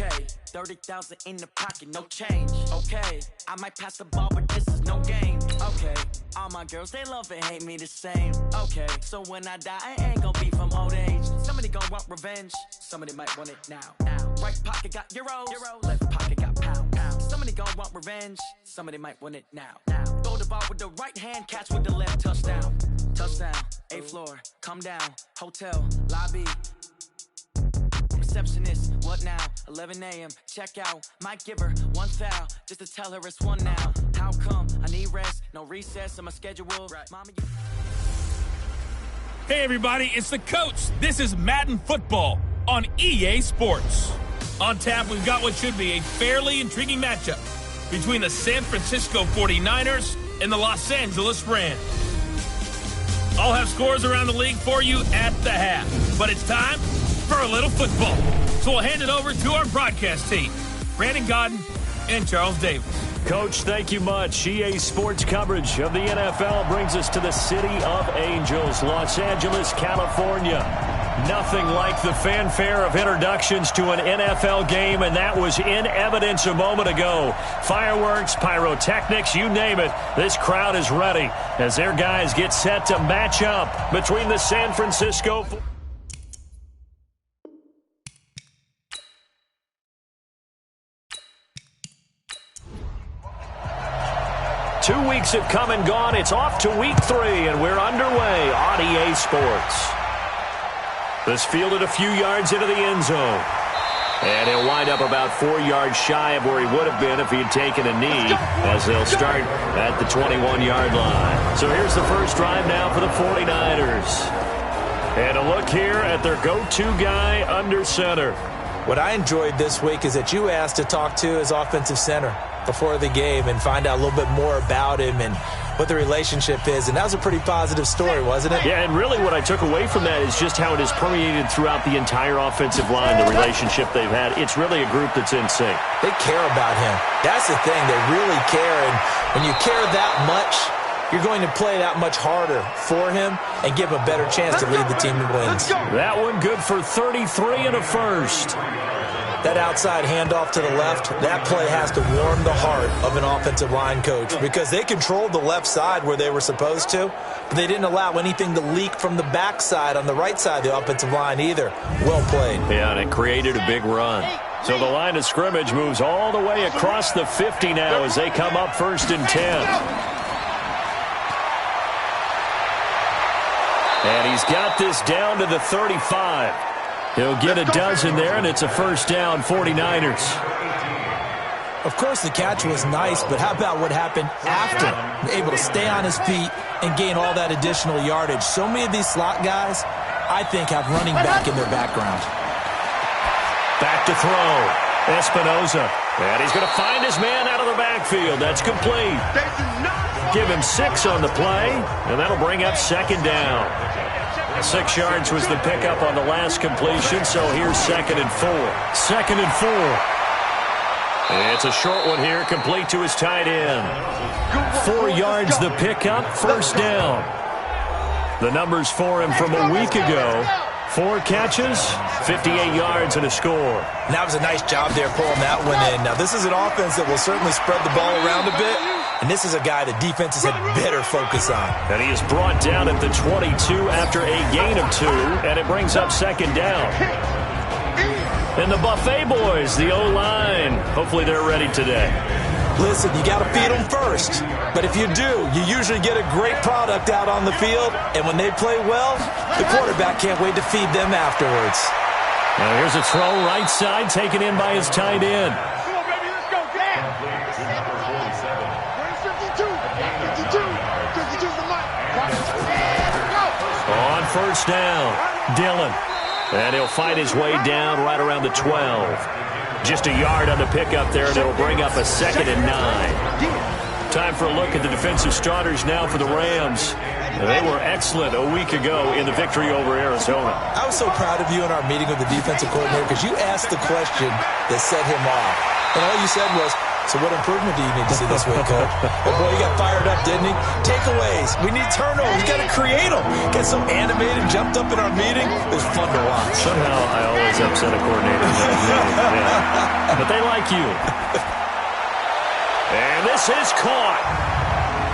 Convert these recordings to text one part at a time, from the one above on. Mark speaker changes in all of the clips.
Speaker 1: Okay, 30,000 in the pocket, no change. Okay, I might pass the ball, but this is no game. Okay, all my girls, they love and hate me the same. Okay, so when I die, I ain't gonna be from old age. Somebody gonna want revenge, somebody might want it now. Right pocket got euros, left pocket got pounds. Somebody gonna want revenge, somebody might want it now. Throw the ball with the right hand, catch with the left, touchdown. Touchdown, 8th floor, come down, hotel, lobby. Receptionist, what now? 11 a.m. Check out. Might give her one foul just to tell her it's one now. How come? I need rest, no recess on my schedule. Right. Mama,
Speaker 2: Hey everybody, it's the coach. This is Madden Football on EA Sports. On tap, we've got what should be a fairly intriguing matchup between the San Francisco 49ers and the Los Angeles Rams. I'll have scores around the league for you at the half, but it's time for a little football. So we'll hand it over to our broadcast team, Brandon Godden and Charles Davis.
Speaker 3: Coach, thank you much. EA Sports coverage of the NFL brings us to the City of Angels, Los Angeles, California. Nothing like the fanfare of introductions to an NFL game, and that was in evidence a moment ago. Fireworks, pyrotechnics, you name it. This crowd is ready as their guys get set to match up between the San Francisco... 2 weeks have come and gone. It's off to week 3, and we're underway on EA Sports. This fielded a few yards into the end zone. And he'll wind up about 4 yards shy of where he would have been if he had taken a knee, as they'll start at the 21-yard line. So here's the first drive now for the 49ers. And a look here at their go-to guy under center.
Speaker 4: What I enjoyed this week is that you asked to talk to his offensive center before the game and find out a little bit more about him and what the relationship is. And that was a pretty positive story, wasn't it?
Speaker 3: Yeah, and really what I took away from that is just how it has permeated throughout the entire offensive line, the relationship they've had. It's really a group that's in sync.
Speaker 4: They care about him. That's the thing. They really care. And when you care that much, you're going to play that much harder for him and give him a better chance to lead the team to wins.
Speaker 3: That one good for 33 and a first.
Speaker 4: That outside handoff to the left, that play has to warm the heart of an offensive line coach because they controlled the left side where they were supposed to, but they didn't allow anything to leak from the backside on the right side of the offensive line either. Well played.
Speaker 3: Yeah, and it created a big run. So the line of scrimmage moves all the way across the 50 now as they come up 1st and 10. And he's got this down to the 35. He'll get a dozen there, and it's a first down, 49ers.
Speaker 4: Of course, the catch was nice, but how about what happened after? Able to stay on his feet and gain all that additional yardage. So many of these slot guys, I think, have running back in their background.
Speaker 3: Back to throw. Espinoza. And he's going to find his man out of the backfield. That's complete. Give him 6 on the play, and that'll bring up 2nd down. 6 yards was the pickup on the last completion, so here's 2nd and 4. 2nd and 4. It's a short one here, complete to his tight end. 4 yards the pickup, first down. The numbers for him from a week ago. 4 catches, 58 yards, and a score.
Speaker 4: And that was a nice job there pulling that one in. Now, this is an offense that will certainly spread the ball around a bit, and this is a guy that defenses had better focus on.
Speaker 3: And he is brought down at the 22 after a gain of 2, and it brings up 2nd down. And the Buffet boys, the O-line, hopefully they're ready today.
Speaker 4: Listen, you got to feed them first. But if you do, you usually get a great product out on the field. And when they play well, the quarterback can't wait to feed them afterwards.
Speaker 3: Now here's a throw right side taken in by his tight end.
Speaker 5: Come on, baby, let's go. Down. 52 the mic.
Speaker 3: On first down, Dillon. And he'll fight his way down right around the 12. Just a yard on the pickup there, and it'll bring up a 2nd and 9. Time for a look at the defensive starters now for the Rams. They were excellent a week ago in the victory over Arizona.
Speaker 4: I was so proud of you in our meeting with the defensive coordinator because you asked the question that set him off. And all you said was, so what improvement do you need to see this week, Coach? Oh, boy, he got fired up, didn't he? Takeaways. We need turnovers. We got to create them. Get so animated, jumped up in our meeting. It was fun to watch.
Speaker 3: Somehow I always upset a coordinator. Yeah. but they like you. And this is caught.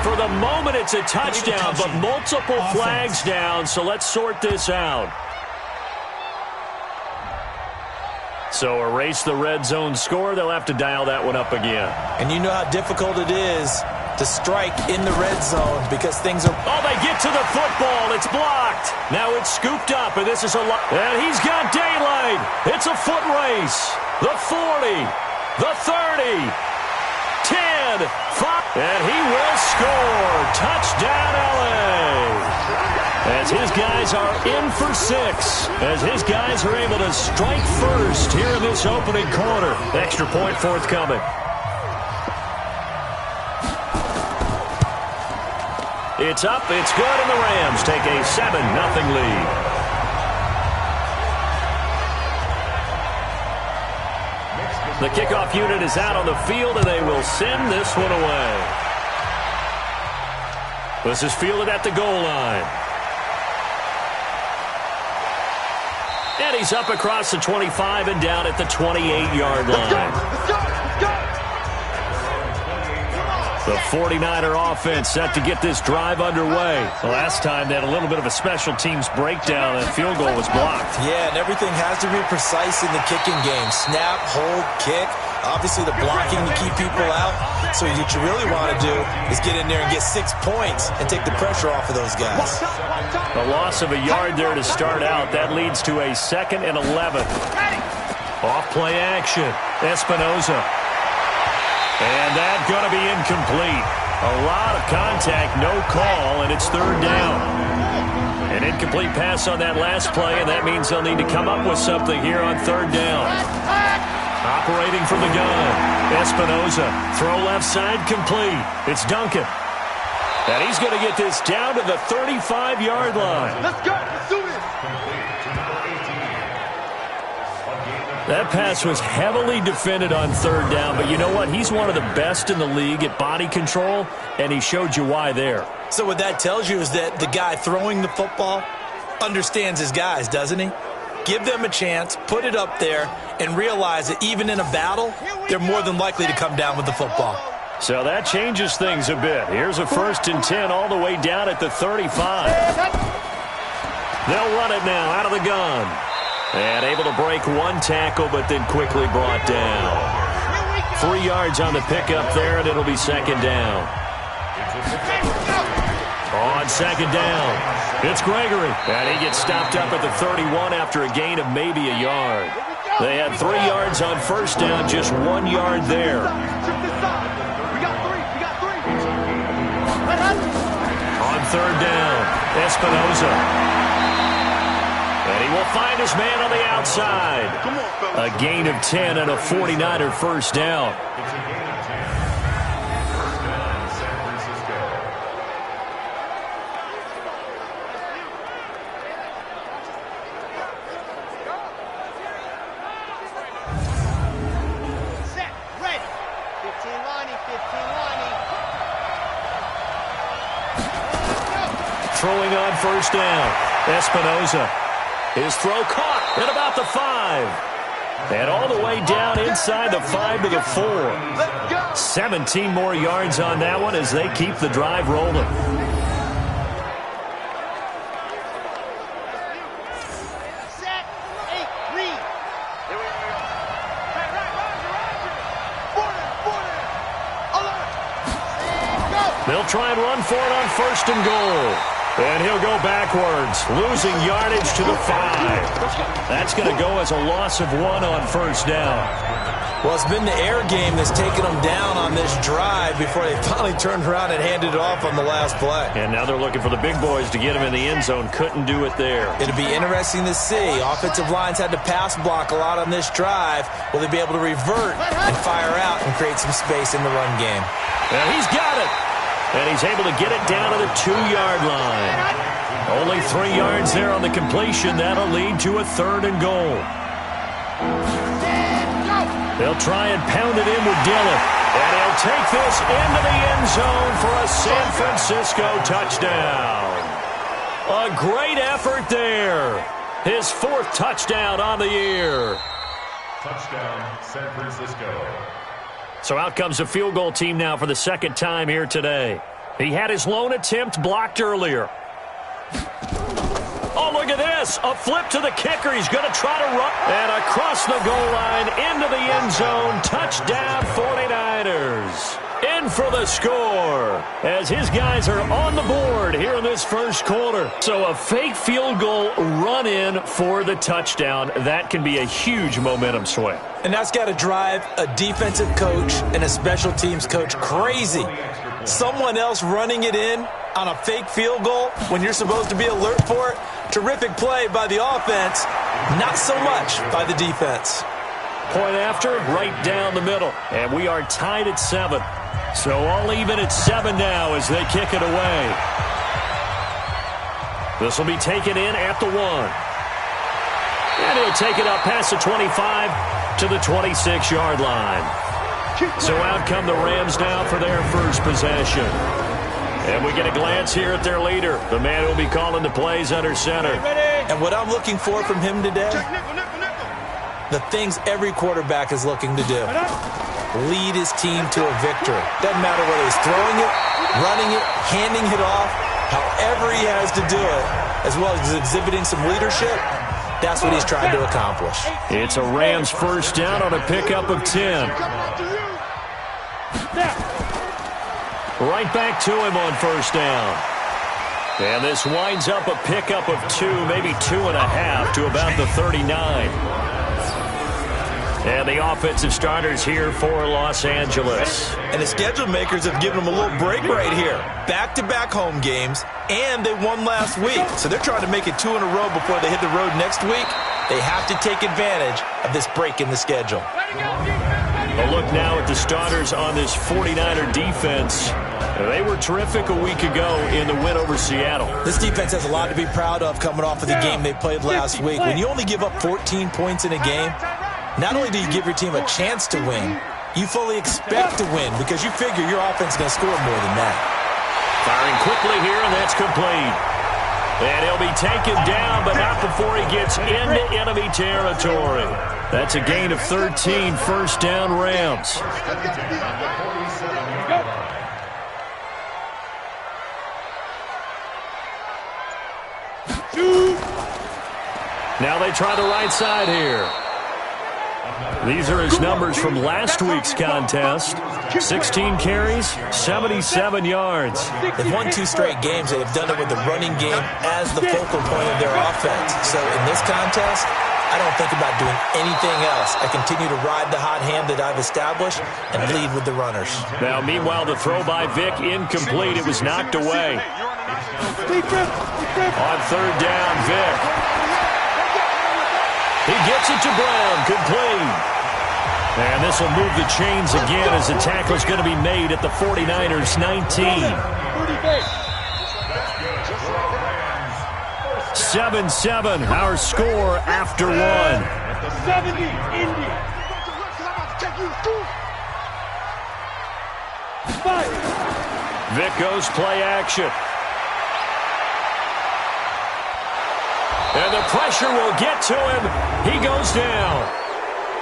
Speaker 3: For the moment, it's a touchdown, but multiple flags down, so let's sort this out. So erase the red zone score. They'll have to dial that one up again.
Speaker 4: And you know how difficult it is to strike in the red zone because things are...
Speaker 3: Oh, they get to the football. It's blocked. Now it's scooped up, and this is a lot. And he's got daylight. It's a foot race. The 40, the 30, 10, 5, and he will score. Touchdown, LA. As his guys are in for 6. As his guys are able to strike first here in this opening quarter. Extra point forthcoming. It's up, it's good, and the Rams take a 7-0 lead. The kickoff unit is out on the field, and they will send this one away. This is fielded at the goal line. And he's up across the 25 and down at the 28-yard line. The 49er offense set to get this drive underway. The last time they had a little bit of a special teams breakdown, and field goal was blocked.
Speaker 4: Yeah, and everything has to be precise in the kicking game. Snap, hold, kick. Obviously, the blocking to keep people out. So what you really want to do is get in there and get 6 points and take the pressure off of those guys.
Speaker 3: A loss of a yard there to start out. That leads to a 2nd and 11. Off play action. Espinoza. And that's going to be incomplete. A lot of contact, no call, and it's 3rd down. An incomplete pass on that last play, and that means they'll need to come up with something here on 3rd down. Operating from the gun, Espinoza. Throw left side, complete. It's Duncan. And he's going to get this down to the 35-yard line.
Speaker 5: Let's go. Let's do it.
Speaker 3: That pass was heavily defended on 3rd down, but you know what? He's one of the best in the league at body control, and he showed you why there.
Speaker 4: So what that tells you is that the guy throwing the football understands his guys, doesn't he? Give them a chance, put it up there, and realize that even in a battle, they're more than likely to come down with the football.
Speaker 3: So that changes things a bit. Here's a 1st and 10 all the way down at the 35. They'll run it now out of the gun. And able to break one tackle, but then quickly brought down. 3 yards on the pickup there, and it'll be 2nd down. On 2nd down, it's Gregory. And he gets stopped up at the 31 after a gain of maybe a yard. They had 3 yards on 1st down, just 1 yard there. On 3rd down, Espinoza. And he will find his man on the outside. A gain of 10 and a 49er 1st down.
Speaker 5: Set. Ready. 15 lining. 15 lining.
Speaker 3: Throwing on 1st down. Espinoza. His throw caught at about the 5. And all the way down inside the 5 to the 4. 17 more yards on that one as they keep the drive rolling.
Speaker 5: Set. 8. Read. Here we go. Right. Alert. Go.
Speaker 3: They'll try and run for it on 1st and goal. And he'll go backwards, losing yardage to the 5. That's going to go as a loss of 1 on 1st down.
Speaker 4: Well, it's been the air game that's taken them down on this drive before they finally turned around and handed it off on the last play.
Speaker 3: And now they're looking for the big boys to get him in the end zone. Couldn't do it there.
Speaker 4: It'll be interesting to see. Offensive lines had to pass block a lot on this drive. Will they be able to revert and fire out and create some space in the run game?
Speaker 3: And he's got it. And he's able to get it down to the 2-yard line. Only 3 yards there on the completion. That'll lead to a 3rd and goal. They'll try and pound it in with Dillon. And he'll take this into the end zone for a San Francisco touchdown. A great effort there. His 4th touchdown on the year.
Speaker 6: Touchdown, San Francisco.
Speaker 3: So out comes the field goal team now for the second time here today. He had his lone attempt blocked earlier. Oh, look at this. A flip to the kicker. He's going to try to run. And across the goal line into the end zone. Touchdown 49ers. In for the score as his guys are on the board here in this first quarter. So a fake field goal run in for the touchdown. That can be a huge momentum swing.
Speaker 4: And that's got to drive a defensive coach and a special teams coach crazy. Someone else running it in on a fake field goal when you're supposed to be alert for it. Terrific play by the offense, not so much by the defense.
Speaker 3: Point after, right down the middle. And we are tied at 7. So all even at 7 now as they kick it away. This will be taken in at the 1. And he'll take it up past the 25 to the 26-yard line. So out come the Rams now for their first possession. And we get a glance here at their leader, the man who will be calling the plays under center.
Speaker 4: And what I'm looking for from him today, the things every quarterback is looking to do. Lead his team to a victory. Doesn't matter whether he's throwing it, running it, handing it off, however he has to do it, as well as exhibiting some leadership, that's what he's trying to accomplish.
Speaker 3: It's a Rams first down on a pickup of 10. Right back to him on first down. And this winds up a pickup of 2, maybe 2.5 to about the 39. And the offensive starters here for Los Angeles.
Speaker 4: And the schedule makers have given them a little break right here. Back-to-back home games, and they won last week. So they're trying to make it 2 in a row before they hit the road next week. They have to take advantage of this break in the schedule.
Speaker 3: A look now at the starters on this 49er defense. They were terrific a week ago in the win over Seattle.
Speaker 4: This defense has a lot to be proud of coming off of the game they played last week. When you only give up 14 points in a game, not only do you give your team a chance to win, you fully expect to win because you figure your offense is going to score more than that.
Speaker 3: Firing quickly here, and that's complete. And he'll be taken down, but not before he gets into enemy territory. That's a gain of 13, first down Rams. Now they try the right side here. These are his numbers from last week's contest. 16 carries, 77 yards.
Speaker 4: They've won 2 straight games. They have done it with the running game as the focal point of their offense. So in this contest, I don't think about doing anything else. I continue to ride the hot hand that I've established and lead with the runners.
Speaker 3: Now, meanwhile, the throw by Vick incomplete. It was knocked away. On third down, Vick. He gets it to Brown, complete. And this will move the chains again as the tackle is going to be made at the 49ers' 19. 7-7, our score after 1.
Speaker 5: 70, Indy.
Speaker 3: Vick goes play action. And the pressure will get to him. He goes down.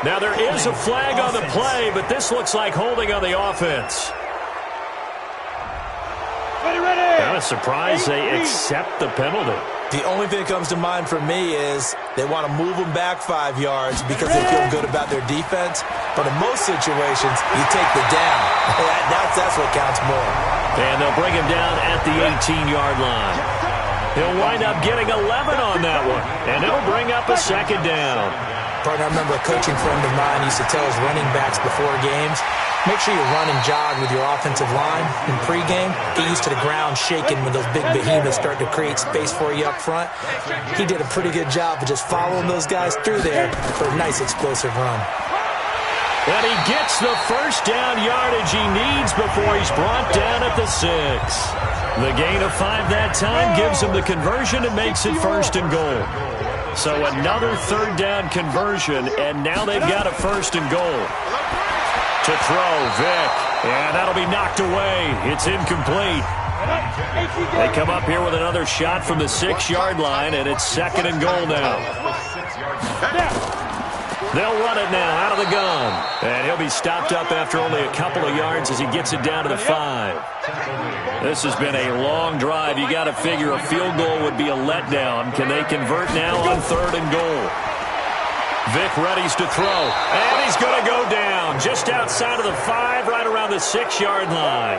Speaker 3: Now there is a flag on the play, but this looks like holding on the offense. Not a surprise they accept the penalty.
Speaker 4: The only thing that comes to mind for me is they want to move them back 5 yards because they feel good about their defense. But in most situations, you take the down. That's what counts more.
Speaker 3: And they'll bring him down at the 18-yard line. He'll wind up getting 11 on that one. And it'll bring up a second down.
Speaker 4: Partner, I remember a coaching friend of mine used to tell his running backs before games, make sure you run and jog with your offensive line in pregame. Get used to the ground shaking when those big behemoths start to create space for you up front. He did a pretty good job of just following those guys through there for a nice explosive run.
Speaker 3: And he gets the first down yardage he needs before he's brought down at the 6. The gain of 5 that time gives him the conversion and makes it first and goal. So another third down conversion, and now they've got a first and goal. To throw, Vick, and that'll be knocked away. It's incomplete. They come up here with another shot from the 6-yard line, and it's second and goal now. They'll run it now out of the gun. And he'll be stopped up after only a couple of yards as he gets it down to the 5. This has been a long drive. You got to figure a field goal would be a letdown. Can they convert now on 3rd and goal? Vic readies to throw. And he's going to go down just outside of the 5, right around the 6-yard line.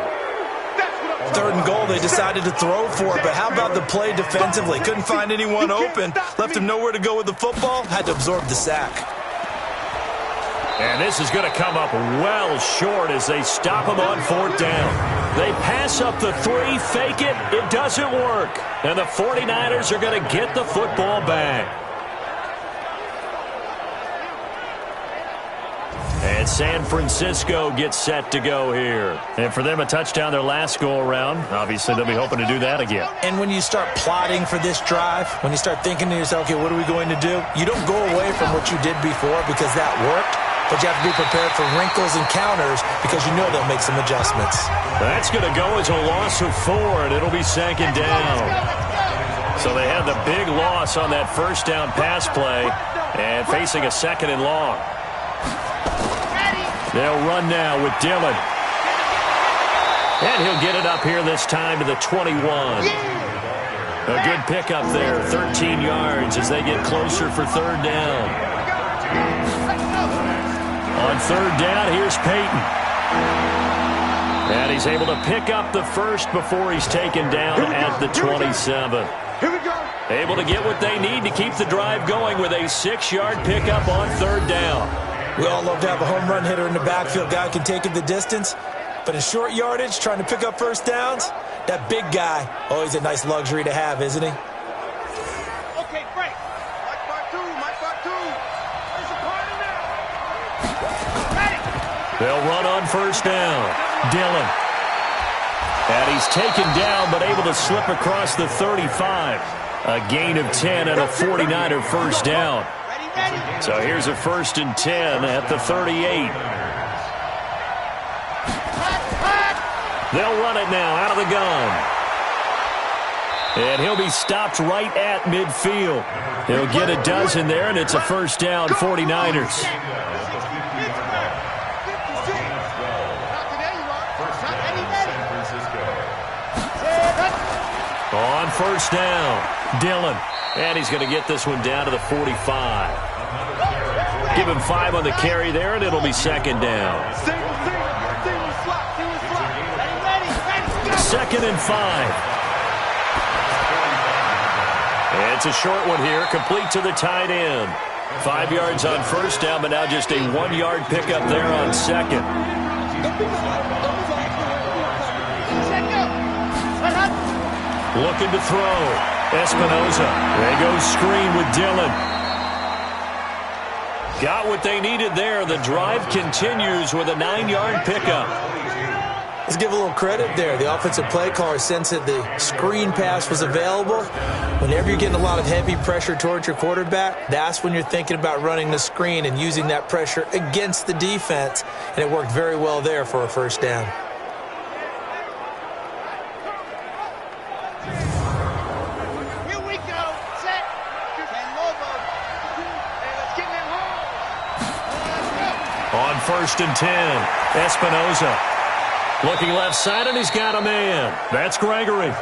Speaker 4: 3rd and goal, they decided to throw for it, but how about the play defensively? Couldn't find anyone open, left him nowhere to go with the football, had to absorb the sack.
Speaker 3: And this is going to come up well short as they stop him on 4th down. They pass up the 3, fake it, it doesn't work. And the 49ers are going to get the football back. And San Francisco gets set to go here. And for them, a touchdown their last go-around. Obviously, they'll be hoping to do that again.
Speaker 4: And when you start plotting for this drive, when you start thinking to yourself, okay, what are we going to do? You don't go away from what you did before because that worked, but you have to be prepared for wrinkles and counters because you know they'll make some adjustments.
Speaker 3: That's going to go as a loss of 4, and it'll be 2nd down. So they had the big loss on that 1st down pass play and facing a 2nd and long. They'll run now with Dillon. And he'll get it up here this time to the 21. A good pickup there, 13 yards as they get closer for 3rd down. On 3rd down, here's Peyton. And he's able to pick up the 1st before he's taken down at the 27.
Speaker 7: Here we go.
Speaker 3: Able to get what they need to keep the drive going with a 6-yard pickup on 3rd down.
Speaker 4: We all love to have a home run hitter in the backfield. Guy can take it the distance. But in short yardage, trying to pick up 1st downs, that big guy, always a nice luxury to have, isn't he?
Speaker 7: Okay, break. Mike part 2. There's a party now. Ready.
Speaker 3: They'll run on 1st down. Dillon. And he's taken down, but able to slip across the 35. A gain of 10 and a 49er 1st down. So here's a 1st and 10 at the 38. They'll run it now out of the gun. And he'll be stopped right at midfield. He'll get a dozen there, and it's a 1st down, 49ers. On 1st down, Dillon. And he's going to get this one down to the 45. Give him 5 on the carry there, and it'll be 2nd down. 2nd and 5. And it's a short one here, complete to the tight end. 5 yards on 1st down, but now just a 1-yard pickup there on 2nd. Looking to throw. Espinoza. They go screen with Dillon. Got what they needed there. The drive continues with a 9-yard pickup.
Speaker 4: Let's give a little credit there. The offensive play caller sensed that the screen pass was available. Whenever you're getting a lot of heavy pressure towards your quarterback, that's when you're thinking about running the screen and using that pressure against the defense. And it worked very well there for a 1st down.
Speaker 3: On 1st and 10, Espinoza. Looking left side, and he's got a man. That's Gregory.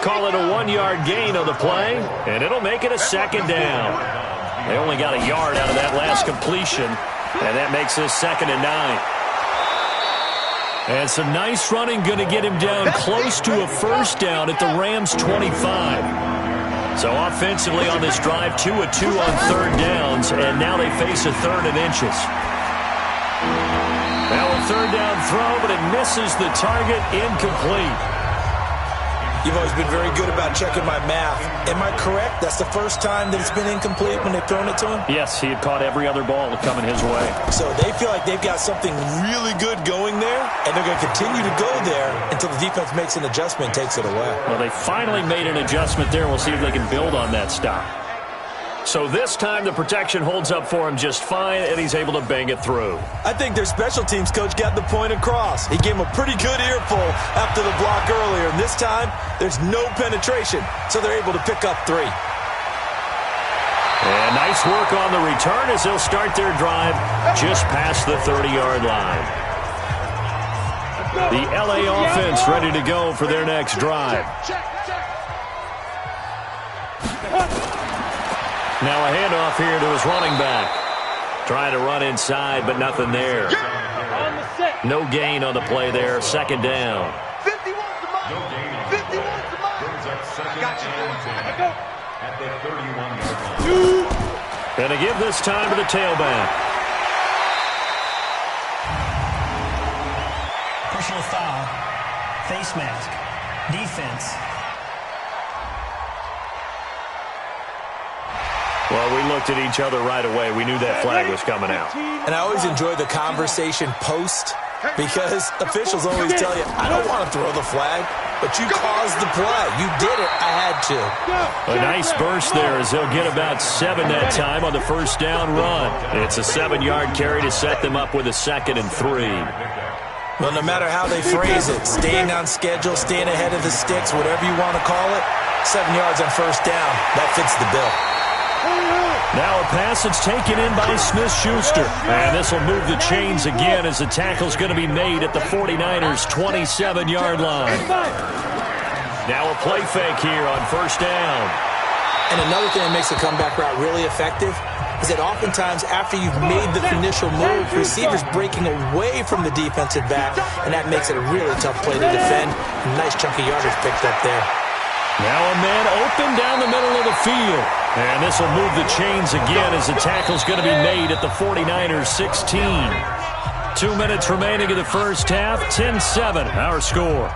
Speaker 3: Call it a 1-yard gain on the play, and it'll make it a 2nd down. They only got a yard out of that last completion, and that makes this 2nd and 9. And some nice running going to get him down close to a 1st down at the Rams' 25. So offensively on this drive, 2 of 2 on 3rd downs, and now they face a 3rd and inches. Now a 3rd down throw, but it misses the target, incomplete.
Speaker 4: You've always been very good about checking my math. Am I correct? That's the first time that it's been incomplete when they've thrown it to him?
Speaker 3: Yes, he had caught every other ball coming his way.
Speaker 4: So they feel like they've got something really good going there, and they're going to continue to go there until the defense makes an adjustment and takes it away.
Speaker 3: Well, they finally made an adjustment there. We'll see if they can build on that stop. So this time the protection holds up for him just fine, and he's able to bang it through.
Speaker 4: I think their special teams coach got the point across. He gave him a pretty good earful after the block earlier, and this time there's no penetration, so they're able to pick up 3.
Speaker 3: And nice work on the return as they'll start their drive just past the 30-yard line. The LA offense ready to go for their next drive. Now a handoff here to his running back. Trying to run inside, but nothing there. No gain on the play there. Second down.
Speaker 7: 51 to mine. 51 to mine. Gotcha.
Speaker 6: At the 31-yard line.
Speaker 3: And to give this time to the tailback.
Speaker 8: Personal foul. Face mask. Defense.
Speaker 3: Well, we looked at each other right away. We knew that flag was coming out.
Speaker 4: And I always enjoy the conversation post because officials always tell you, I don't want to throw the flag, but you caused the play. You did it. I had to.
Speaker 3: A nice burst there as they'll get about 7 that time on the first down run. It's a 7-yard carry to set them up with a 2nd and 3.
Speaker 4: Well, no matter how they phrase it, staying on schedule, staying ahead of the sticks, whatever you want to call it, 7 yards on first down, that fits the bill.
Speaker 3: Now a pass that's taken in by Smith-Schuster. And this will move the chains again as the tackle's going to be made at the 49ers' 27-yard line. Now a play fake here on first down.
Speaker 4: And another thing that makes the comeback route really effective is that oftentimes after you've made the initial move, receivers breaking away from the defensive back, and that makes it a really tough play to defend. A nice chunk of yardage picked up there.
Speaker 3: Now a man open down the middle of the field. And this will move the chains again as the tackle's going to be made at the 49ers' 16. 2 minutes remaining in the first half. 10-7, our score.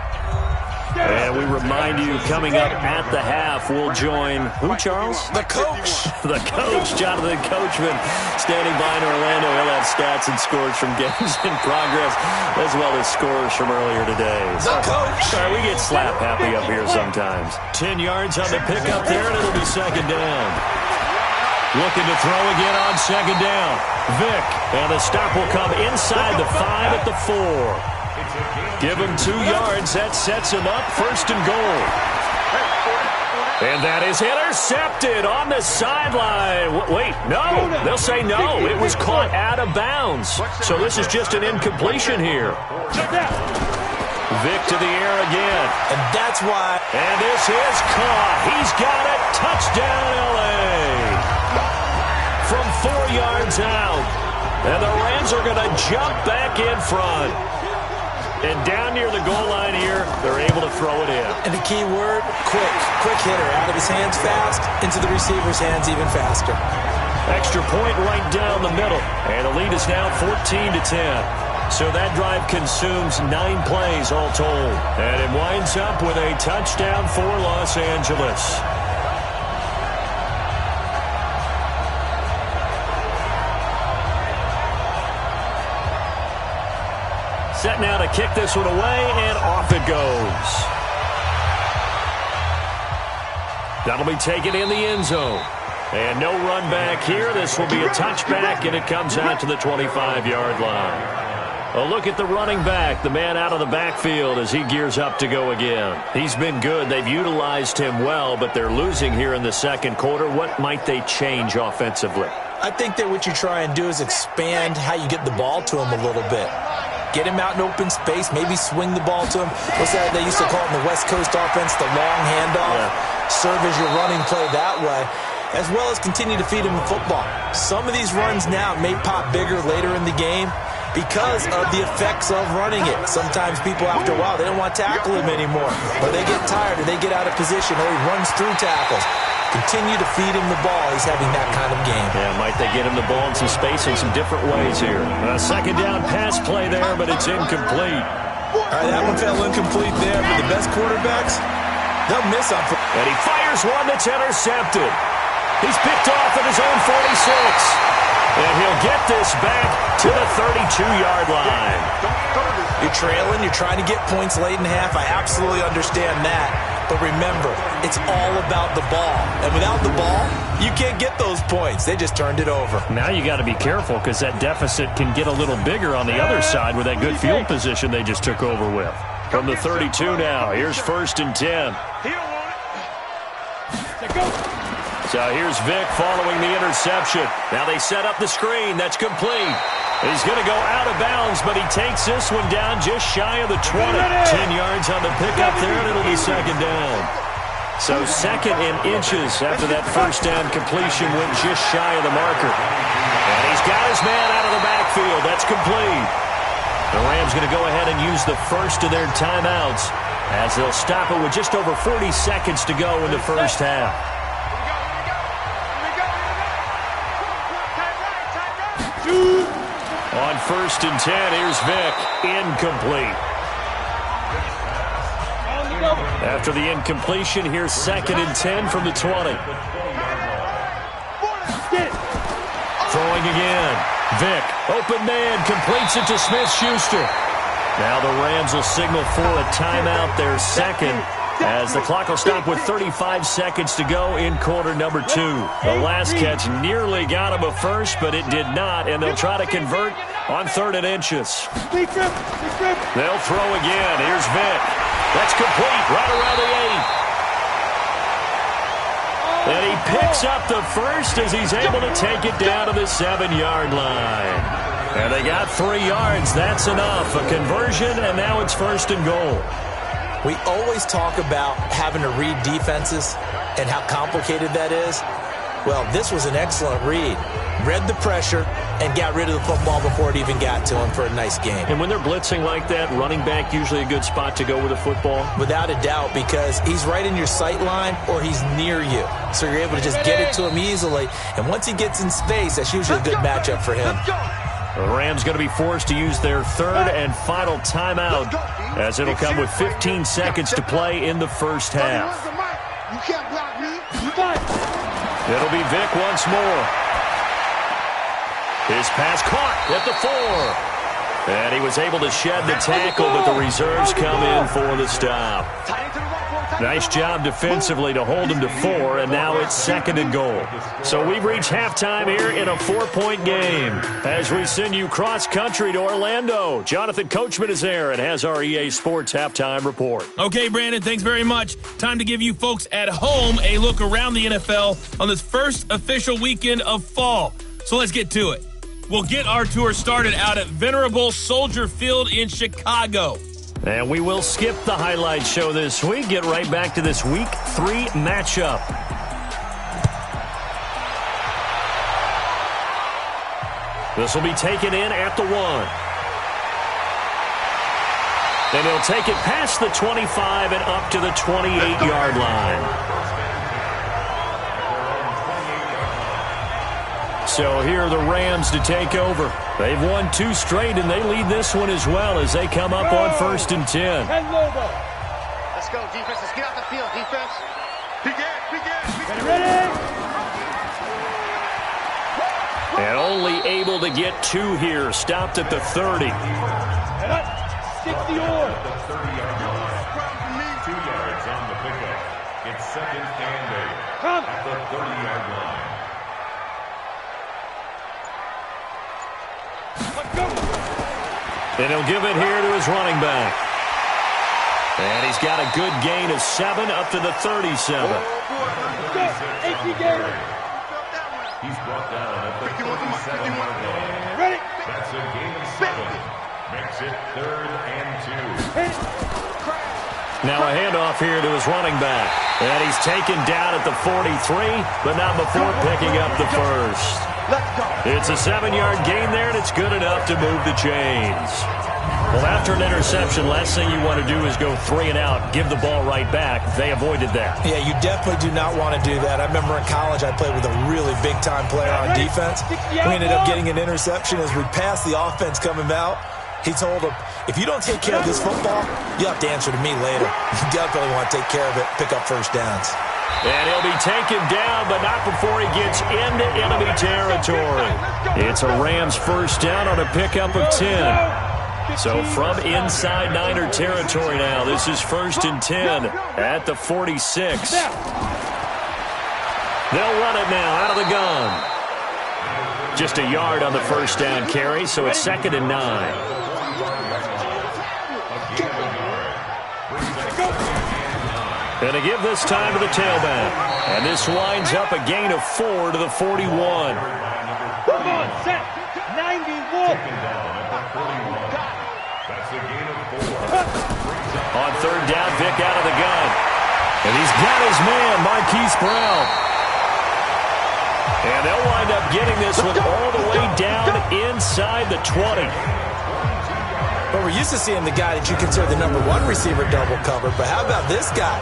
Speaker 3: And we remind you, coming up at the half, we'll join, who, Charles?
Speaker 4: The coach.
Speaker 3: The coach, Jonathan Coachman, standing by in Orlando. He'll have stats and scores from games in progress, as well as scores from earlier today.
Speaker 4: The coach.
Speaker 3: Sorry, we get slap happy up here sometimes. 10 yards on the pickup there, and it'll be second down. Looking to throw again on second down. Vick, and the stop will come inside the 5 at the 4. Give him 2 yards. That sets him up first and goal. And that is intercepted on the sideline. Wait, no. They'll say no. It was caught out of bounds. So this is just an incompletion here. Vick to the air again.
Speaker 4: And that's why.
Speaker 3: And this is caught. He's got it. Touchdown, L.A. From 4 yards out. And the Rams are going to jump back in front. And down near the goal line here, they're able to throw it in.
Speaker 4: And the key word, quick. Quick hitter. Out of his hands fast, into the receiver's hands even faster.
Speaker 3: Extra point right down the middle. And the lead is now 14-10. So that drive consumes 9 plays all told. And it winds up with a touchdown for Los Angeles. Set now to kick this one away, and off it goes. That'll be taken in the end zone. And no run back here. This will be a touchback, and it comes out to the 25-yard line. A look at the running back, the man out of the backfield as he gears up to go again. He's been good. They've utilized him well, but they're losing here in the second quarter. What might they change offensively?
Speaker 4: I think that what you try and do is expand how you get the ball to him a little bit. Get him out in open space, maybe swing the ball to him. What's that they used to call it in the West Coast offense, the long handoff? Yeah. Serve as your running play that way, as well as continue to feed him the football. Some of these runs now may pop bigger later in the game because of the effects of running it. Sometimes people, after a while, they don't want to tackle him anymore, or they get tired, or they get out of position, or he runs through tackles. Continue to feed him the ball. He's having that kind of game.
Speaker 3: Yeah, might they get him the ball in some space in some different ways here. A second down pass play there, but it's incomplete.
Speaker 4: All right, that one fell incomplete there, but the best quarterbacks, they'll miss on.
Speaker 3: And he fires one that's intercepted. He's picked off at his own 46. And he'll get this back to the 32-yard line.
Speaker 4: You're trailing. You're trying to get points late in half. I absolutely understand that. But remember, it's all about the ball. And without the ball, you can't get those points. They just turned it over.
Speaker 3: Now you got to be careful because that deficit can get a little bigger on the other side with that good field position they just took over with. From the 32 now, here's 1st and 10. So here's Vic following the interception. Now they set up the screen. That's complete. He's going to go out of bounds, but he takes this one down just shy of the 20. 10 yards on the pickup there, and it'll be second down. So second in inches after that first down completion went just shy of the marker. And he's got his man out of the backfield. That's complete. The Rams going to go ahead and use the first of their timeouts as they'll stop it with just over 40 seconds to go in the first half. On 1st and 10, here's Vic. Incomplete. After the incompletion, here's 2nd and 10 from the 20. Throwing again. Vic, open man, completes it to Smith-Schuster. Now the Rams will signal for a timeout, their second, as the clock will stop with 35 seconds to go in quarter number 2. The last catch nearly got him a first, but it did not, and they'll try to convert on 3rd and inches. They'll throw again. Here's Vic. That's complete right around the 8. And he picks up the first as he's able to take it down to the 7-yard line. And they got 3 yards. That's enough. A conversion, and now it's 1st and goal.
Speaker 4: We always talk about having to read defenses and how complicated that is. Well, this was an excellent read. Read the pressure and got rid of the football before it even got to him for a nice game.
Speaker 3: And when they're blitzing like that, running back usually a good spot to go with the football?
Speaker 4: Without a doubt, because he's right in your sight line or he's near you. So you're able to just get it to him easily. And once he gets in space, that's usually a good matchup for him.
Speaker 3: The Rams going to be forced to use their 3rd and final timeout as it'll come with 15 seconds to play in the first half. It'll be Vic once more. His pass caught at the 4. And he was able to shed the tackle, but the reserves come in for the stop. Nice job defensively to hold him to 4, and now it's 2nd and goal. So we've reached halftime here in a 4-point game. As we send you cross-country to Orlando, Jonathan Coachman is there and has our EA Sports halftime report.
Speaker 2: Okay, Brandon, thanks very much. Time to give you folks at home a look around the NFL on this first official weekend of fall. So let's get to it. We'll get our tour started out at Venerable Soldier Field in Chicago.
Speaker 3: And we will skip the highlight show this week. Get right back to this Week 3 matchup. This will be taken in at the 1. And he'll take it past the 25 and up to the 28-yard line. So here are the Rams to take over. They've won 2 straight, and they lead this one as well as they come up on 1st and 10.
Speaker 5: Let's go, defense. Let's get out the field, defense. Ready?
Speaker 3: And only able to get 2 here. Stopped at the 30.
Speaker 7: 2 yards on the pickup. It's 2nd and 8 at the 30-yard line.
Speaker 3: And he'll give it here to his running back. And he's got a good gain of 7 up to the 37.
Speaker 7: He's brought down at the 37-yard line.
Speaker 5: Ready?
Speaker 7: That's a gain of 7. Makes it 3rd and 2.
Speaker 3: Now a handoff here to his running back. And he's taken down at the 43, but not before picking up the first. It's a 7-yard gain there, and it's good enough to move the chains. Well, after an interception, last thing you want to do is go 3 and out, give the ball right back. They avoided that.
Speaker 4: Yeah, you definitely do not want to do that. I remember in college I played with a really big-time player on defense. We ended up getting an interception as we passed the offense coming out. He told him, if you don't take care of this football, you'll have to answer to me later. You definitely want to take care of it, pick up first downs.
Speaker 3: And he'll be taken down, but not before he gets into enemy territory. It's a Rams first down on a pickup of 10. So from inside Niner territory now, this is 1st and 10 at the 46. They'll run it now out of the gun. Just a yard on the first down carry, so it's 2nd and 9. And to give this time to the tailback. And this winds up a gain of 4 to the 41.
Speaker 5: Come on, set. 91.
Speaker 7: That's a gain of 4.
Speaker 3: On third down, Vic out of the gun. And he's got his man, Marquise Brown. And they'll wind up getting this one all the way down inside the 20.
Speaker 4: But we're used to seeing the guy that you consider the number one receiver double covered. But how about this guy?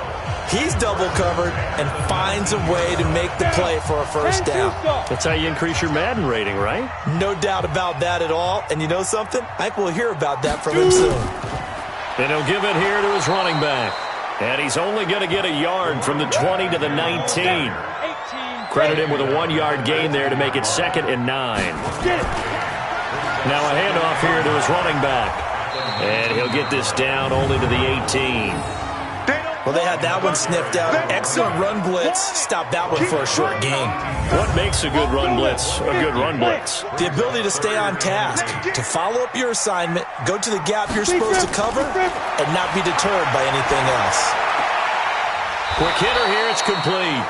Speaker 4: He's double covered and finds a way to make the play for a first down.
Speaker 3: That's how you increase your Madden rating, right?
Speaker 4: No doubt about that at all. And you know something? I think we'll hear about that from him soon.
Speaker 3: And he'll give it here to his running back. And he's only going to get a yard from the 20 to the 19. Credit him with a 1-yard gain there to make it 2nd and 9. Now a handoff here to his running back. And he'll get this down only to the 18.
Speaker 4: Well, they had that one sniffed out. Excellent run blitz. Stop that one for a short gain.
Speaker 3: What makes a good run blitz a good run blitz?
Speaker 4: The ability to stay on task, to follow up your assignment, go to the gap you're supposed to cover, and not be deterred by anything else.
Speaker 3: Quick hitter here. It's complete.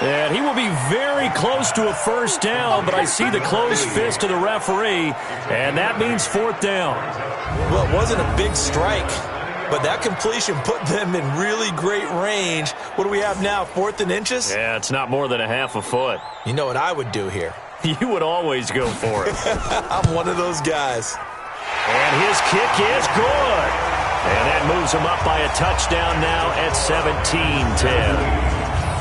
Speaker 3: And he will be very close to a first down, but I see the closed fist of the referee, and that means 4th down.
Speaker 4: Well, it wasn't a big strike, but that completion put them in really great range. What do we have now, 4th and inches?
Speaker 3: Yeah, it's not more than a half a foot.
Speaker 4: You know what I would do here?
Speaker 3: You would always go for it.
Speaker 4: I'm one of those guys.
Speaker 3: And his kick is good. And that moves him up by a touchdown now at 17-10.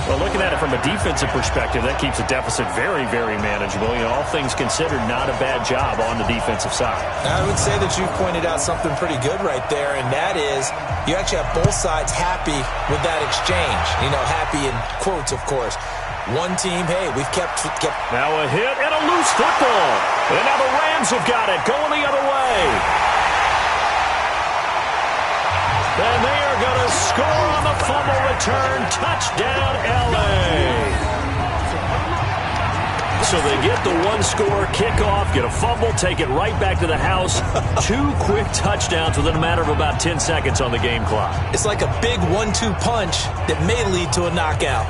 Speaker 3: Well, looking at it from a defensive perspective, that keeps the deficit very, very manageable. You know, all things considered, not a bad job on the defensive side.
Speaker 4: I would say that you've pointed out something pretty good right there, and that is you actually have both sides happy with that exchange. You know, happy in quotes, of course. One team, hey, we've kept...
Speaker 3: Now a hit and a loose football. And now the Rams have got it, going the other way. And they are going to score on the fumble return. Touchdown, L.A. So they get the one-score kickoff, get a fumble, take it right back to the house. 2 quick touchdowns within a matter of about 10 seconds on the game clock.
Speaker 4: It's like a big 1-2 punch that may lead to a knockout.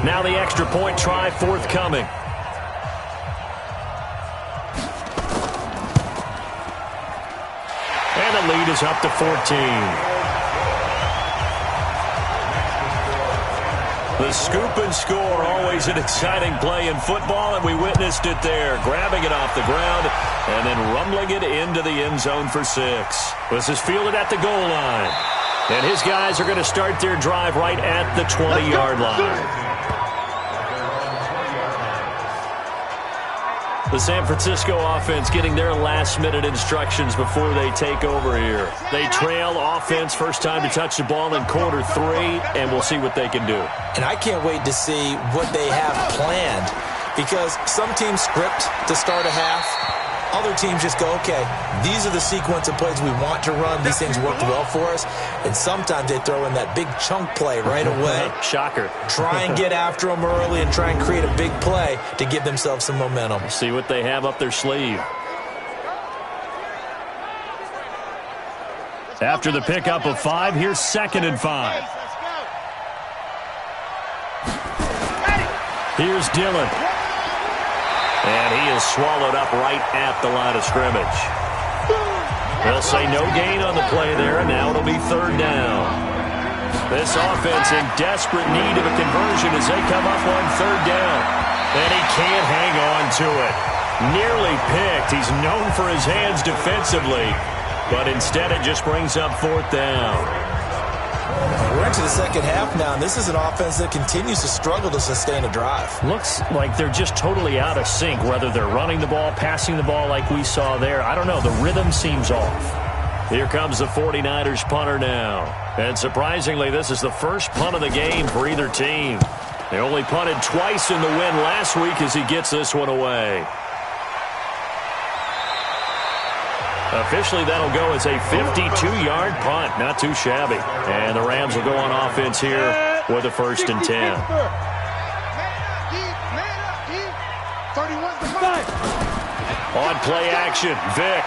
Speaker 3: Now the extra point try forthcoming. And the lead is up to 14. The scoop and score, always an exciting play in football, and we witnessed it there. Grabbing it off the ground and then rumbling it into the end zone for 6. This is fielded at the goal line. And his guys are going to start their drive right at the 20-yard line. The San Francisco offense getting their last-minute instructions before they take over here. They trail offense, first time to touch the ball in quarter 3, and we'll see what they can do.
Speaker 4: And I can't wait to see what they have planned, because some teams script to start a half. Other teams just go, okay, these are the sequence of plays we want to run. These things worked well for us. And sometimes they throw in that big chunk play right away.
Speaker 3: Shocker.
Speaker 4: Try and get after them early and try and create a big play to give themselves some momentum.
Speaker 3: See what they have up their sleeve. After the pickup of 5, here's 2nd and 5. Here's Dillon. And he is swallowed up right at the line of scrimmage. They'll say no gain on the play there, and now it'll be 3rd down. This offense in desperate need of a conversion as they come up on 3rd down. And he can't hang on to it. Nearly picked. He's known for his hands defensively, but instead it just brings up 4th down.
Speaker 4: We're into the second half now, and this is an offense that continues to struggle to sustain a drive.
Speaker 3: Looks like they're just totally out of sync, whether they're running the ball, passing the ball like we saw there. I don't know. The rhythm seems off. Here comes the 49ers punter now. And surprisingly, this is the first punt of the game for either team. They only punted twice in the win last week as he gets this one away. Officially, that'll go as a 52-yard punt. Not too shabby. And the Rams will go on offense here with a 1st and 10. On play action, Vick.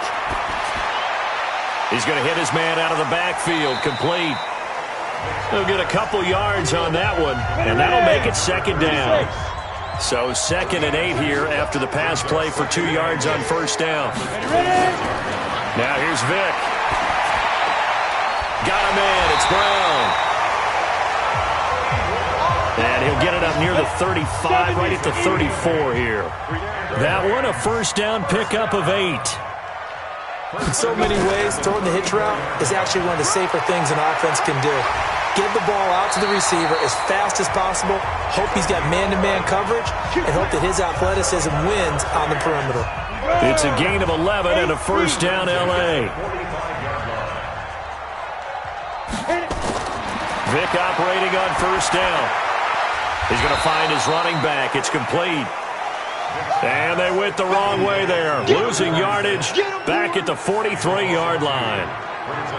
Speaker 3: He's going to hit his man out of the backfield, complete. He'll get a couple yards on that one, and that'll make it second down. So 2nd and 8 here after the pass play for 2 yards on first down. Now here's Vick. Got a man, it's Brown. And he'll get it up near the 35, right at the 34 here. That one, a first down pickup of 8.
Speaker 4: In so many ways, throwing the hitch route is actually one of the safer things an offense can do. Get the ball out to the receiver as fast as possible, hope he's got man-to-man coverage, and hope that his athleticism wins on the perimeter.
Speaker 3: It's a gain of 11 and a first down, L.A. Vick operating on first down. He's going to find his running back. It's complete. And they went the wrong way there. Losing yardage back at the 43-yard line.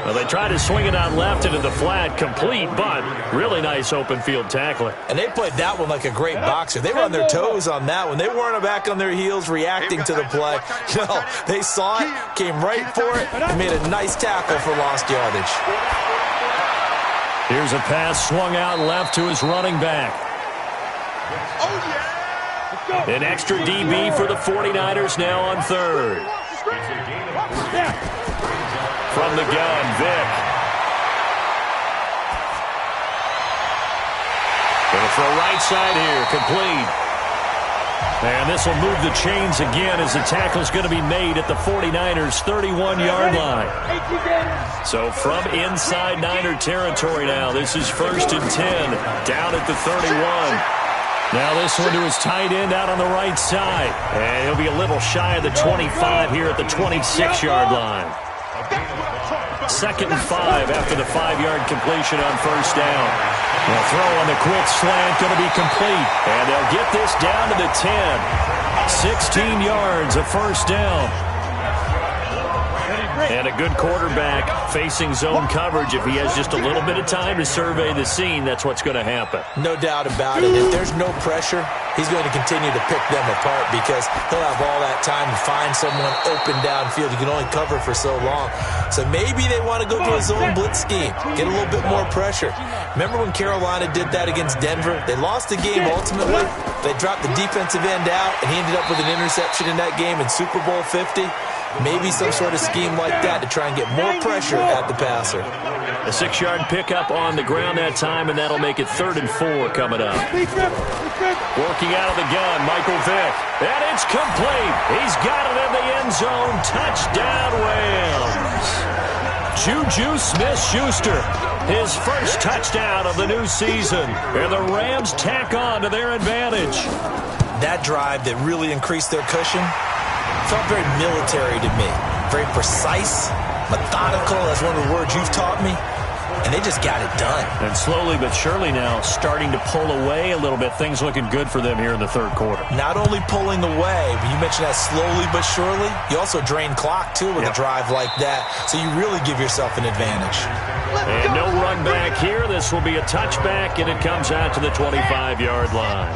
Speaker 3: Well, they tried to swing it out left into the flat, complete, but really nice open field tackling.
Speaker 4: And they played that one like a great boxer. They were on their toes on that one. They weren't back on their heels reacting to the play. No, they saw it, came right for it, and made a nice tackle for lost yardage.
Speaker 3: Here's a pass swung out left to his running back. An extra DB for the 49ers now on third. From the gun, Vick. Going to throw right side here, complete. And this will move the chains again as the tackle's going to be made at the 49ers' 31-yard line. So from inside Niner territory now, this is 1st and 10, down at the 31. Now this one to his tight end out on the right side. And he'll be a little shy of the 25 here at the 26-yard line. 2nd and 5 after the 5-yard completion on first down. The throw on the quick slant going to be complete. And they'll get this down to the 10. 16 yards of first down. And a good quarterback facing zone coverage. If he has just a little bit of time to survey the scene, that's what's going to happen.
Speaker 4: No doubt about it. If there's no pressure, he's going to continue to pick them apart because he'll have all that time to find someone open downfield. You can only cover for so long. So maybe they want to go to a zone blitz scheme, get a little bit more pressure. Remember when Carolina did that against Denver? They lost the game ultimately. They dropped the defensive end out, and he ended up with an interception in that game in Super Bowl 50. Maybe some sort of scheme like that to try and get more pressure at the passer.
Speaker 3: A 6-yard pickup on the ground that time, and that'll make it 3rd and 4 coming up. Working out of the gun, Michael Vick. And it's complete. He's got it in the end zone. Touchdown, Rams. Juju Smith-Schuster, his first touchdown of the new season. And the Rams tack on to their advantage.
Speaker 4: That drive that really increased their cushion felt very military to me. Very precise, methodical. That's one of the words you've taught me. And they just got it done.
Speaker 3: And slowly but surely now starting to pull away a little bit. Things looking good for them here in the 3rd quarter.
Speaker 4: Not only pulling away, but you mentioned that slowly but surely. You also drain clock, too, with a drive like that. So you really give yourself an advantage.
Speaker 3: And no run back here. This will be a touchback, and it comes out to the 25-yard line.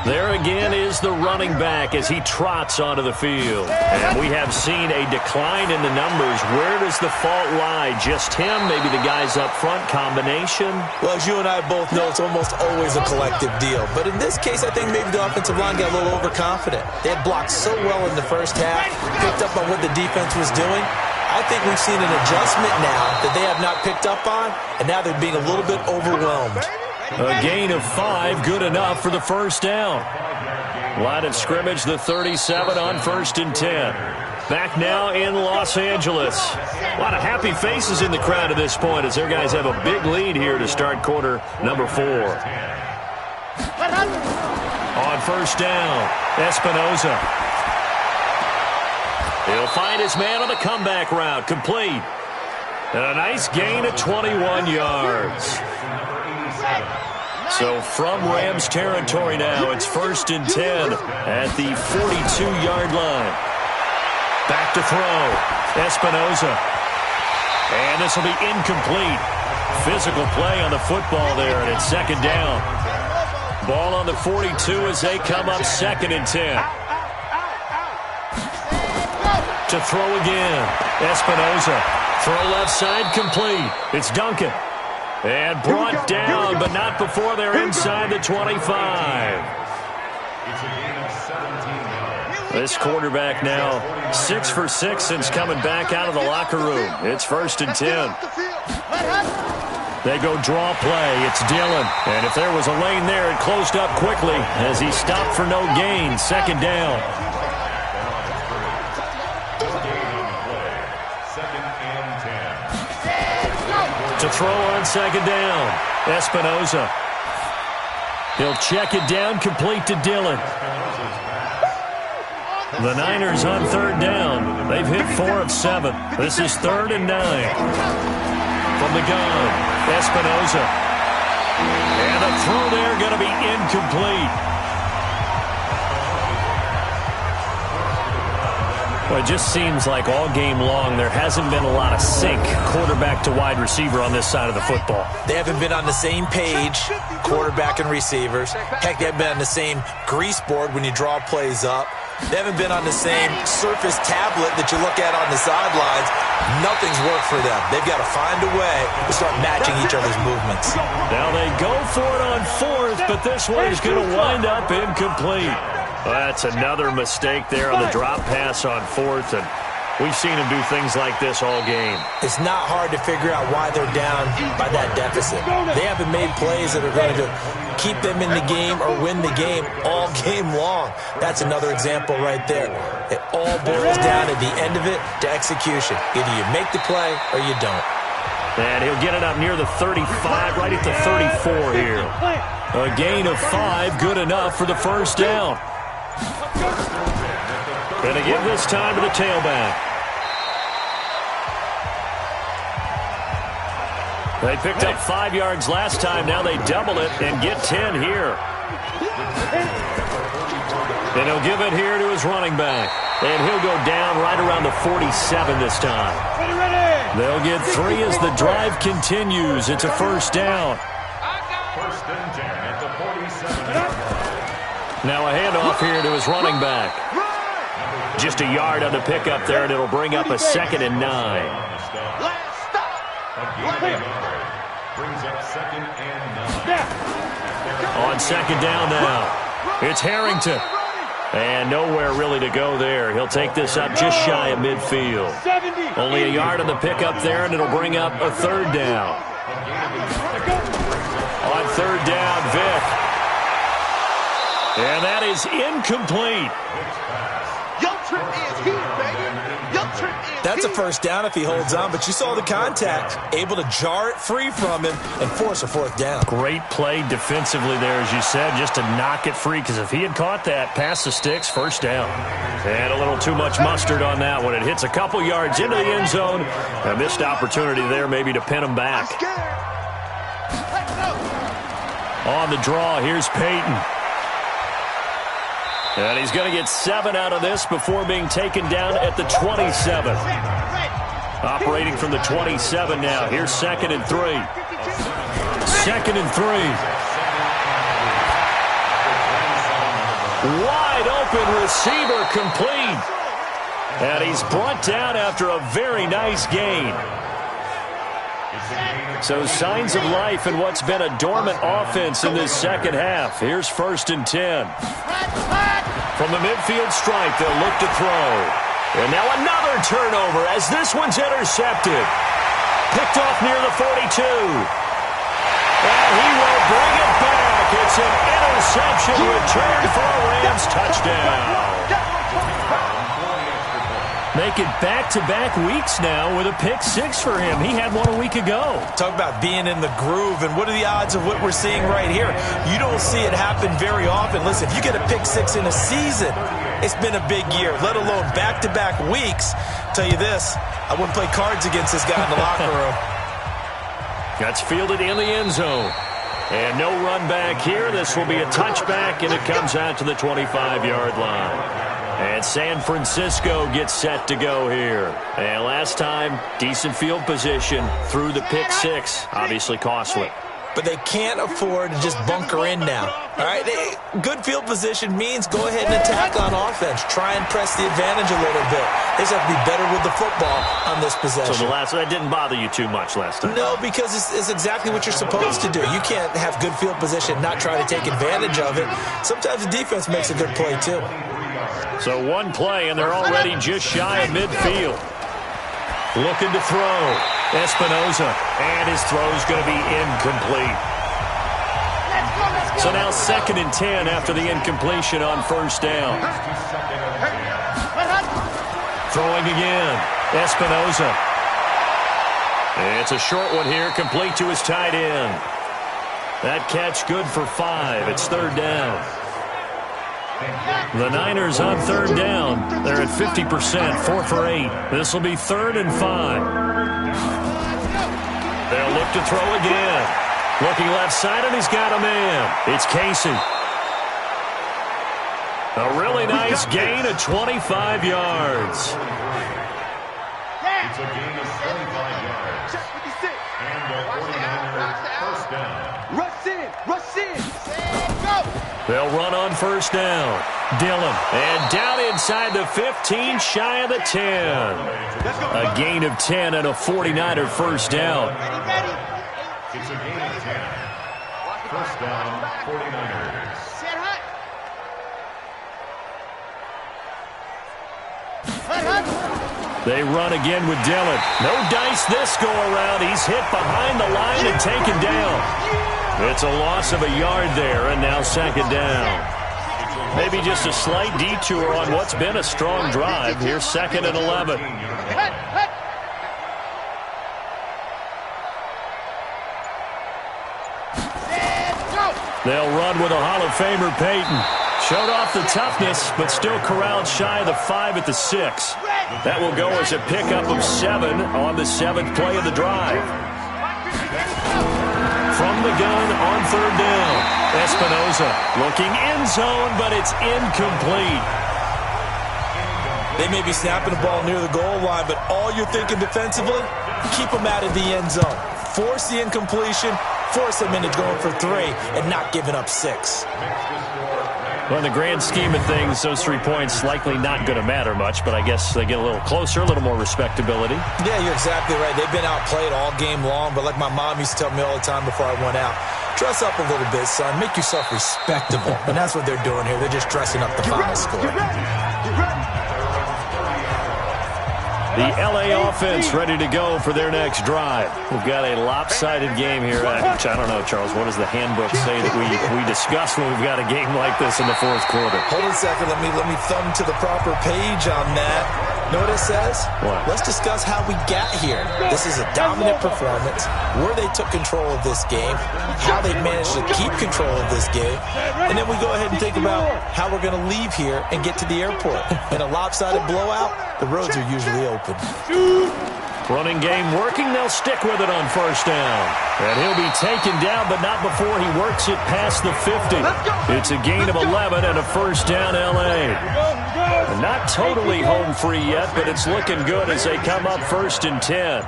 Speaker 3: There again is the running back as he trots onto the field. And we have seen a decline in the numbers. Where does the fault lie? Just him? Maybe the guys up front? Combination?
Speaker 4: Well, as you and I both know, it's almost always a collective deal. But in this case, I think maybe the offensive line got a little overconfident. They had blocked so well in the first half, picked up on what the defense was doing. I think we've seen an adjustment now that they have not picked up on, and now they're being a little bit overwhelmed.
Speaker 3: A gain of 5, good enough for the first down. Line of scrimmage, the 37 on 1st and 10. Back now in Los Angeles. A lot of happy faces in the crowd at this point as their guys have a big lead here to start quarter number 4. On first down, Espinoza. He'll find his man on the comeback route, complete. And a nice gain of 21 yards. So from Rams territory now, it's 1st and 10 at the 42-yard line. Back to throw, Espinoza. And this will be incomplete. Physical play on the football there, and it's 2nd down. Ball on the 42 as they come up 2nd and 10. To throw again. Espinoza. Throw left side complete. It's Duncan. And brought down, but not before they're inside the 25.
Speaker 7: It's a gain of 17 yards.
Speaker 3: This quarterback now 6 for 6 since coming back out of the locker room. It's 1st and 10. They go draw play. It's Dillon. And if there was a lane there, it closed up quickly as he stopped for no gain. 2nd down. To throw on 2nd down. Espinoza. He'll check it down, complete to Dillon. The Niners on 3rd down. They've hit 4 of 7. This is 3rd and 9. From the gun, Espinoza. And the throw there going to be incomplete. Well, it just seems like all game long there hasn't been a lot of sync quarterback to wide receiver on this side of the football.
Speaker 4: They haven't been on the same page, quarterback and receivers. Heck, they haven't been on the same grease board when you draw plays up. They haven't been on the same surface tablet that you look at on the sidelines. Nothing's worked for them. They've got to find a way to start matching each other's movements.
Speaker 3: Now they go for it on 4th, but this one is going to wind up incomplete. Well, that's another mistake there on the drop pass on 4th, and we've seen him do things like this all game.
Speaker 4: It's not hard to figure out why they're down by that deficit. They haven't made plays that are going to keep them in the game or win the game all game long. That's another example right there. It all boils down at the end of it to execution. Either you make the play or you don't.
Speaker 3: And he'll get it up near the 35, right at the 34 here. A gain of 5, good enough for the 1st down. Going to give this time to the tailback. They picked up 5 yards last time. Now they double it and get 10 here. And he'll give it here to his running back. And he'll go down right around the 47 this time. They'll get 3 as the drive continues. It's a 1st down.
Speaker 7: 1st and 10 at the 47.
Speaker 3: Now a handoff here to his running back. Just a yard on the pickup there, and it'll bring up a 2nd and 9.
Speaker 7: Brings up 2nd and 9.
Speaker 3: On 2nd down now, it's Harrington. And nowhere really to go there. He'll take this up just shy of midfield. Only a yard on the pickup there, and it'll bring up a 3rd down. On 3rd down, Vick. And that is incomplete.
Speaker 4: That's a 1st down if he holds on, but you saw the contact. Able to jar it free from him and force a 4th down.
Speaker 3: Great play defensively there, as you said, just to knock it free, because if he had caught that, past the sticks, 1st down. And a little too much mustard on that one. It hits a couple yards into the end zone. A missed opportunity there maybe to pin him back. On the draw, here's Peyton. And he's going to get 7 out of this before being taken down at the 27. Operating from the 27 now. Here's 2nd and 3. 2nd and 3. Wide open receiver complete. And he's brought down after a very nice gain. So signs of life in what's been a dormant offense in this 2nd half. Here's 1st and 10. From the midfield stripe, they'll look to throw. And now another turnover as this one's intercepted. Picked off near the 42. And he will bring it back. It's an interception return for a Rams touchdown. Make it back-to-back weeks now with a pick-6 for him. He had one a week ago.
Speaker 4: Talk about being in the groove, and what are the odds of what we're seeing right here? You don't see it happen very often. Listen, if you get a pick-6 in a season, it's been a big year, let alone back-to-back weeks. Tell you this, I wouldn't play cards against this guy in the locker room.
Speaker 3: That's fielded in the end zone. And no run back here. This will be a touchback, and it comes out to the 25-yard line. And San Francisco gets set to go here. And last time, decent field position through the pick-6. Obviously costly.
Speaker 4: but they can't afford to just bunker in now. All right, good field position means go ahead and attack on offense. Try and press the advantage a little bit. They just have to be better with the football on this possession.
Speaker 3: So that didn't bother you too much last time?
Speaker 4: No, because it's exactly what you're supposed to do. You can't have good field position, not try to take advantage of it. Sometimes the defense makes a good play, too.
Speaker 3: So one play, and they're already just shy of midfield. Looking to throw. Espinoza, and his throw's going to be incomplete. So now 2nd and 10 after the incompletion on first down. Throwing again. Espinoza. It's a short one here, complete to his tight end. That catch good for 5. It's 3rd down. The Niners on 3rd down. They're at 50%, 4 for 8. This will be 3rd and 5. They'll look to throw again. Looking left side, and he's got a man. It's Casey. A really nice gain of 25 yards.
Speaker 7: It's a gain of 25 yards. And the 49ers first down.
Speaker 5: Rush in.
Speaker 3: They'll run on first down. Dillon. And down inside the 15, shy of the 10. A gain of 10 and a 49er first down.
Speaker 7: It's a gain of 10. First down, 49ers.
Speaker 3: They run again with Dillon. No dice this go around. He's hit behind the line and taken down. It's a loss of a yard there, and now 2nd down. Maybe just a slight detour on what's been a strong drive. Here's 2nd and 11. They'll run with a Hall of Famer, Peyton. Showed off the toughness, but still corralled shy of the 5 at the 6. That will go as a pickup of 7 on the 7th play of the drive. From the gun on 3rd down. Espinoza looking end zone, but it's incomplete.
Speaker 4: They may be snapping the ball near the goal line, but all you're thinking defensively, keep them out of the end zone. Force the incompletion, force them into going for 3, and not giving up 6.
Speaker 3: Well, in the grand scheme of things, those 3 points likely not going to matter much, but I guess they get a little closer, a little more respectability.
Speaker 4: Yeah, you're exactly right. They've been outplayed all game long, but like my mom used to tell me all the time before I went out, dress up a little bit, son. Make yourself respectable. And that's what they're doing here. They're just dressing up the final score.
Speaker 3: The L.A. offense ready to go for their next drive. We've got a lopsided game here. I don't know, Charles. What does the handbook say that we discuss when we've got a game like this in the 4th quarter?
Speaker 4: Hold on a second. Let me thumb to the proper page on that. Know what it says?
Speaker 3: What?
Speaker 4: Let's discuss how we got here. This is a dominant performance, where they took control of this game, how they managed to keep control of this game, and then we go ahead and think about how we're going to leave here and get to the airport. In a lopsided blowout, the roads are usually open.
Speaker 3: Running game working. They'll stick with it on first down. And he'll be taken down, but not before he works it past the 50. It's a gain of 11 and a first down L.A. And not totally home free yet, but it's looking good as they come up 1st and 10.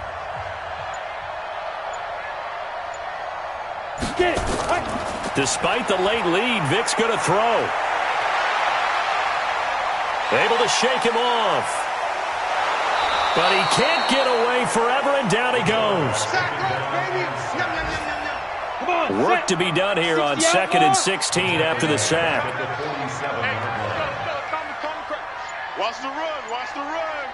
Speaker 3: Despite the late lead, Vic's going to throw. Able to shake him off. But he can't get away forever, and down he goes. Work to be done here on 2nd and 16 after the sack.
Speaker 9: Watch the run. Watch the run.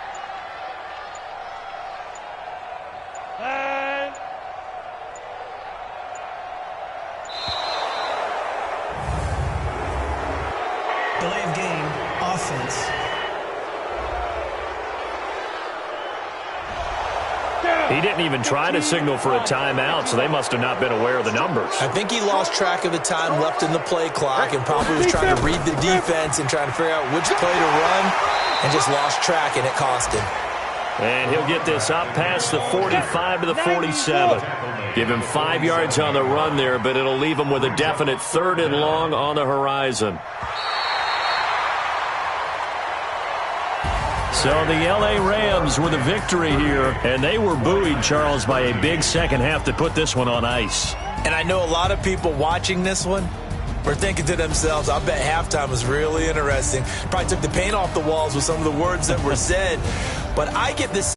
Speaker 8: Delay of game, offense.
Speaker 3: He didn't even try to signal for a timeout, so they must have not been aware of the numbers.
Speaker 4: I think he lost track of the time left in the play clock and probably was trying to read the defense and trying to figure out which play to run and just lost track, and it cost him.
Speaker 3: And he'll get this up past the 45 to the 47. Give him 5 yards on the run there, but it'll leave him with a definite 3rd and long on the horizon. So the L.A. Rams with a victory here, and they were buoyed, Charles, by a big second half to put this one on ice.
Speaker 4: And I know a lot of people watching this one were thinking to themselves, I bet halftime was really interesting. Probably took the paint off the walls with some of the words that were said. But I get this